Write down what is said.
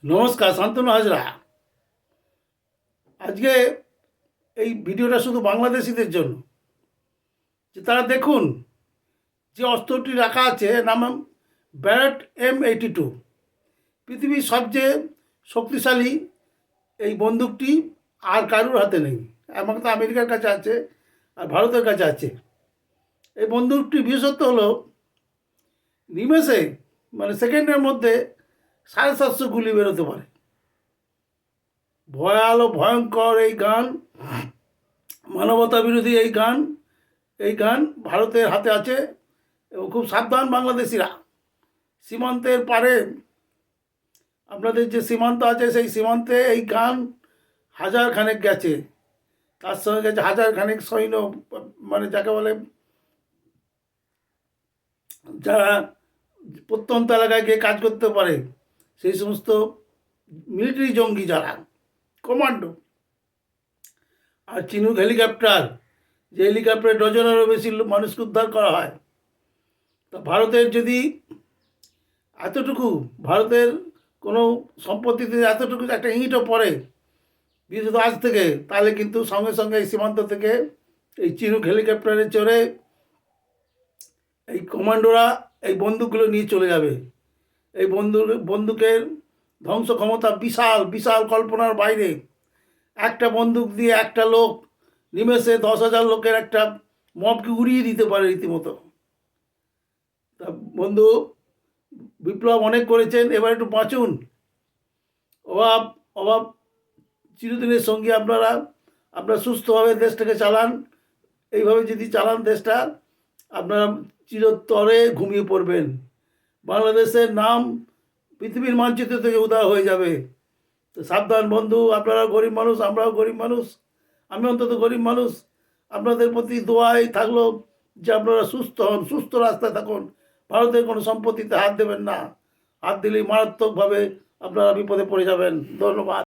নমস্কার, শান্তনু হাজরা। আজকে এই ভিডিওটা শুধু বাংলাদেশিদের জন্য, যে তারা দেখুন যে অস্ত্রটি রাখা আছে, নাম ব্যারেট M82। পৃথিবীর সবচেয়ে শক্তিশালী এই বন্দুকটি আর কারুর হাতে নেই, একমাত্র আমেরিকার কাছে আছে আর ভারতের কাছে আছে। এই বন্দুকটি বিশেষত্ব হলো নিমেষে, মানে সেকেন্ডের মধ্যে 750 গুলি বেরোতে পারে। ভয়ঙ্কর এই গান, মানবতা বিরোধী এই গান ভারতের হাতে আছে। এবং খুব সাবধান বাংলাদেশিরা। সীমান্তের পারে আপনাদের যে সীমান্ত আছে, সেই সীমান্তে এই গান হাজার খানেক গেছে, তার সঙ্গে গেছে হাজার খানেক সৈন্য, মানে যাকে বলে যারা প্রত্যন্ত এলাকায় গিয়ে কাজ করতে পারে, সেই সমস্ত মিলিটারি জঙ্গি যারা কমান্ডো। আর চিনুক হেলিকপ্টার, যে হেলিকপ্টারে ডজনেরও বেশি মানুষকে উদ্ধার করা হয়। তা ভারতের যদি এতটুকু, ভারতের কোনো সম্পত্তিতে এতটুকু একটা ইঁটও পড়ে, বিশেষত আজ থেকে, তাহলে কিন্তু সঙ্গে সঙ্গে এই সীমান্ত থেকে এই চিনুক হেলিকপ্টারে চড়ে এই কমান্ডোরা এই বন্দুকগুলো নিয়ে চলে যাবে। এই বন্দুকের ধ্বংস ক্ষমতা বিশাল বিশাল, কল্পনার বাইরে। একটা বন্দুক দিয়ে একটা লোক নিমেষে 10,000 লোকের একটা মবকে উড়িয়ে দিতে পারে রীতিমতো। তা বন্ধু, বিপ্লব অনেক করেছেন, এবার একটু বাঁচুন। অভাব অভাব চিরদিনের সঙ্গী। আপনারা সুস্থভাবে দেশটাকে চালান। এইভাবে যদি চালান দেশটা, আপনারা চিরতরে ঘুমিয়ে পড়বেন। বাংলাদেশের নাম পৃথিবীর মানচিত্র থেকে উধাও হয়ে যাবে। তো সাবধান বন্ধু, আপনারা গরিব মানুষ, আমরাও গরিব মানুষ। আমি অন্তত গরিব মানুষ। আপনাদের প্রতি দোয়াই থাকলো যে আপনারা সুস্থ হন, সুস্থ রাস্তায় থাকুন। ভারতের কোনো সম্পত্তিতে হাত দেবেন না। হাত দিলেই মারাত্মকভাবে আপনারা বিপদে পড়ে যাবেন। ধন্যবাদ।